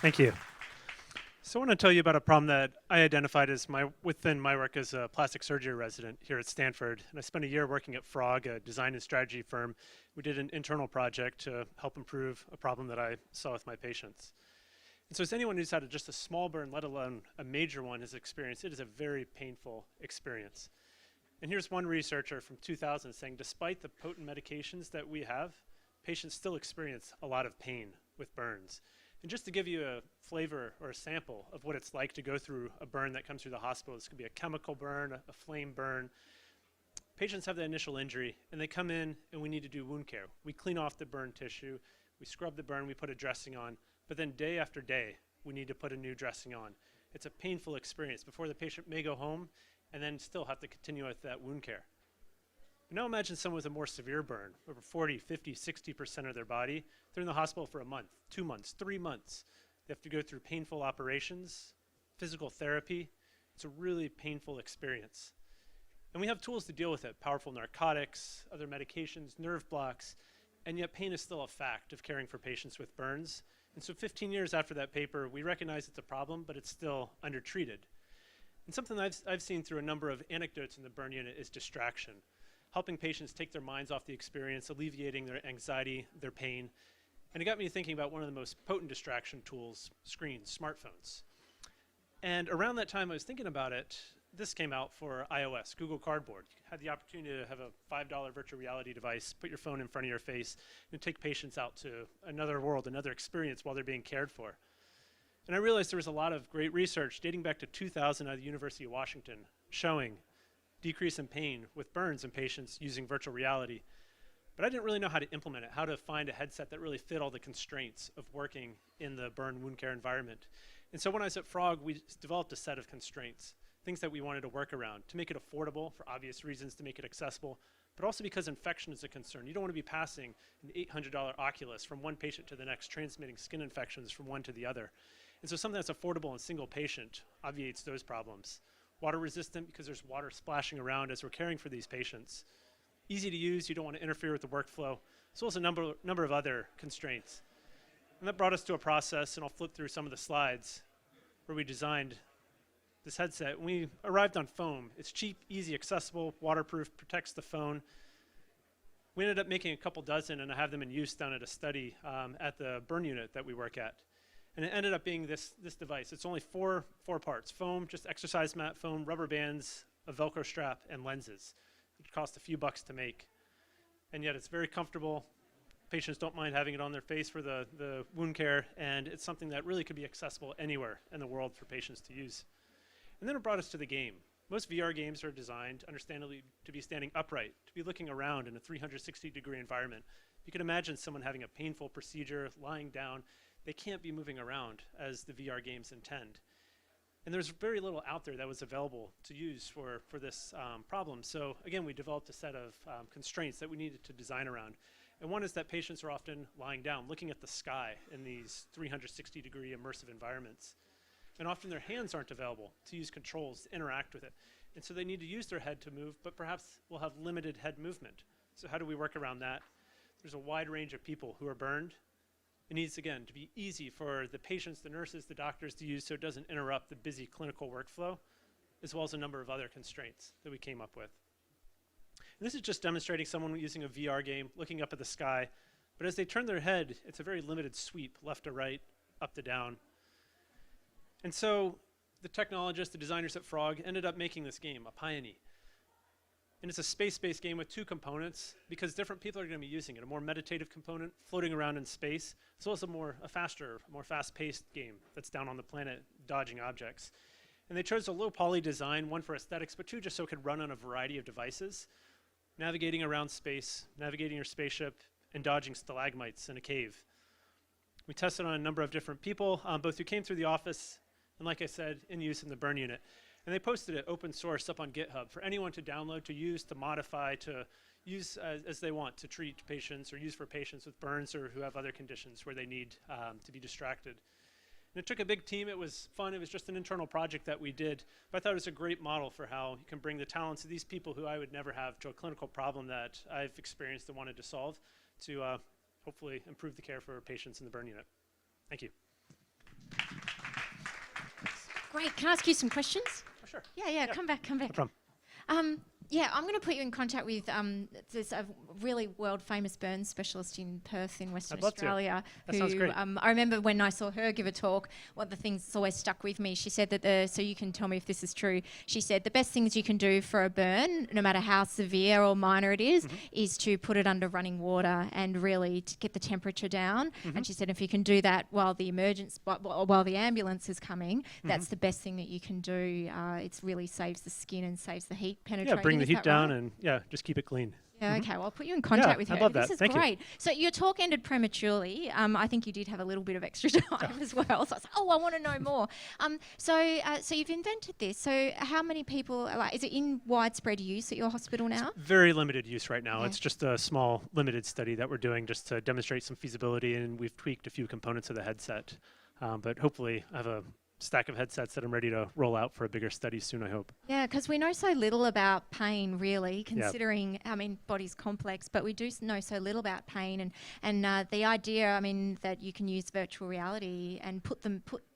Thank you. So I want to tell you about a problem that I identified as within my work as a plastic surgery resident here at Stanford. And I spent a year working at Frog, a design and strategy firm. We did an internal project to help improve a problem that I saw with my patients. And so as anyone who's had just a small burn, let alone a major one, has experienced, it is a very painful experience. And here's one researcher from 2000 saying, despite the potent medications that we have, patients still experience a lot of pain with burns. And just to give you a flavor or a sample of what it's like to go through a burn that comes through the hospital, this could be a chemical burn, a flame burn. Patients have the initial injury, and they come in, and we need to do wound care. We clean off the burn tissue, we scrub the burn, we put a dressing on, but then day after day, we need to put a new dressing on. It's a painful experience before the patient may go home and then still have to continue with that wound care. Now imagine someone with a more severe burn, over 40, 50, 60% of their body. They're in the hospital for a month, 2 months, 3 months. They have to go through painful operations, physical therapy. It's a really painful experience. And we have tools to deal with it, powerful narcotics, other medications, nerve blocks, and yet pain is still a fact of caring for patients with burns. And so 15 years after that paper, we recognize it's a problem, but it's still undertreated. And something I've seen through a number of anecdotes in the burn unit is distraction. Helping patients take their minds off the experience, alleviating their anxiety, their pain. And it got me thinking about one of the most potent distraction tools, screens, smartphones. And around that time I was thinking about it, this came out for iOS, Google Cardboard. You had the opportunity to have a $5 virtual reality device, put your phone in front of your face, and take patients out to another world, another experience while they're being cared for. And I realized there was a lot of great research dating back to 2000 out of the University of Washington showing decrease in pain with burns in patients using virtual reality. But I didn't really know how to implement it, how to find a headset that really fit all the constraints of working in the burn wound care environment. And so when I was at Frog, we developed a set of constraints, things that we wanted to work around to make it affordable for obvious reasons, to make it accessible, but also because infection is a concern. You don't want to be passing an $800 Oculus from one patient to the next, transmitting skin infections from one to the other. And so something that's affordable and single patient obviates those problems. Water resistant because there's water splashing around as we're caring for these patients. Easy to use, you don't want to interfere with the workflow, as well as a number of other constraints. And that brought us to a process, and I'll flip through some of the slides, where we designed this headset. And we arrived on foam. It's cheap, easy, accessible, waterproof, protects the phone. We ended up making a couple dozen, and I have them in use down at a study at the burn unit that we work at. And it ended up being this device. It's only four parts: foam, just exercise mat foam, rubber bands, a Velcro strap, and lenses. It cost a few bucks to make. And yet it's very comfortable. Patients don't mind having it on their face for the wound care, and it's something that really could be accessible anywhere in the world for patients to use. And then it brought us to the game. Most VR games are designed, understandably, to be standing upright, to be looking around in a 360-degree environment. You can imagine someone having a painful procedure, lying down. They can't be moving around as the VR games intend. And there's very little out there that was available to use for this problem. So again, we developed a set of constraints that we needed to design around. And one is that patients are often lying down, looking at the sky in these 360-degree immersive environments. And often their hands aren't available to use controls, to interact with it. And so they need to use their head to move, but perhaps will have limited head movement. So how do we work around that? There's a wide range of people who are burned. It needs, again, to be easy for the patients, the nurses, the doctors to use so it doesn't interrupt the busy clinical workflow, as well as a number of other constraints that we came up with. And this is just demonstrating someone using a VR game, looking up at the sky. But as they turn their head, it's a very limited sweep, left to right, up to down. And so the technologists, the designers at Frog, ended up making this game, EPIONE. And it's a space-based game with two components because different people are going to be using it. A more meditative component, floating around in space, as well as a faster, more fast-paced game that's down on the planet, dodging objects. And they chose a low poly design, one for aesthetics, but two just so it could run on a variety of devices, navigating around space, navigating your spaceship, and dodging stalagmites in a cave. We tested on a number of different people, both who came through the office and, like I said, in use in the burn unit. And they posted it open source up on GitHub for anyone to download, to use, to modify, to use as they want to treat patients or use for patients with burns or who have other conditions where they need to be distracted. And it took a big team. It was fun. It was just an internal project that we did. But I thought it was a great model for how you can bring the talents of these people who I would never have to a clinical problem that I've experienced and wanted to solve to hopefully improve the care for patients in the burn unit. Thank you. Great. Can I ask you some questions? Oh, sure. Yeah. Come back. No problem. Yeah, I'm going to put you in contact with there's a really world-famous burns specialist in Perth in Western Australia. That sounds great. I remember when I saw her give a talk, one of the things that's always stuck with me, she said that so you can tell me if this is true, she said the best things you can do for a burn, no matter how severe or minor it is to put it under running water and really to get the temperature down. And she said if you can do that while the while the ambulance is coming, that's the best thing that you can do. It really saves the skin and saves the heat penetrating. Yeah, bring the heat down and just keep it clean. Yeah, okay. Well, I'll put you in contact with her. I love that. This is Thank great. So your talk ended prematurely. I think you did have a little bit of extra time as well. So I was like, I want to know more. So you've invented this. So how many people, is it in widespread use at your hospital now? It's very limited use right now. Okay. It's just a small, limited study that we're doing just to demonstrate some feasibility, and we've tweaked a few components of the headset. But hopefully I have a stack of headsets that I'm ready to roll out for a bigger study soon, I hope. Yeah, because we know so little about pain, really, considering, I mean, body's complex, but we do know so little about pain. And the idea, I mean, that you can use virtual reality and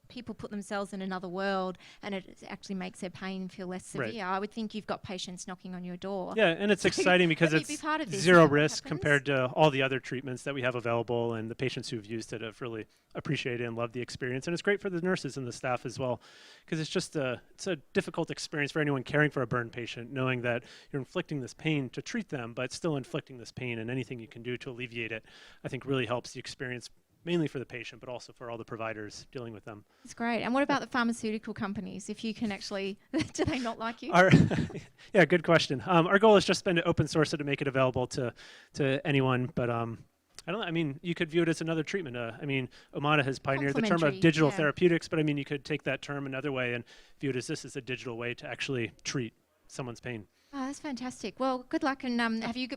people put themselves in another world and it actually makes their pain feel less severe. Right. I would think you've got patients knocking on your door. Yeah, and it's exciting because it's zero risk compared to all the other treatments that we have available, and the patients who've used it have really appreciated and loved the experience. And it's great for the nurses and the staff as well, because it's just it's a difficult experience for anyone caring for a burn patient, knowing that you're inflicting this pain to treat them, but still inflicting this pain, and anything you can do to alleviate it, I think really helps the experience, mainly for the patient, but also for all the providers dealing with them. That's great. And what about the pharmaceutical companies? If you can actually, do they not like you? Yeah, good question. Our goal has just been to open source it to make it available to anyone, but I mean, you could view it as another treatment. I mean, Omada has pioneered the term of digital therapeutics, but I mean, you could take that term another way and view it as this is a digital way to actually treat someone's pain. Oh, that's fantastic. Well, good luck. And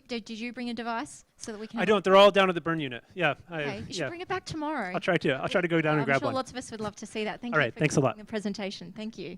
did you bring a device so that we can? I don't. They're all down at the burn unit. Yeah. Okay. You should bring it back tomorrow. I'll try to. I'll try to go down and grab one. I'm sure lots of us would love to see that. Thank all you right. for Thanks a lot. the presentation. Thank you.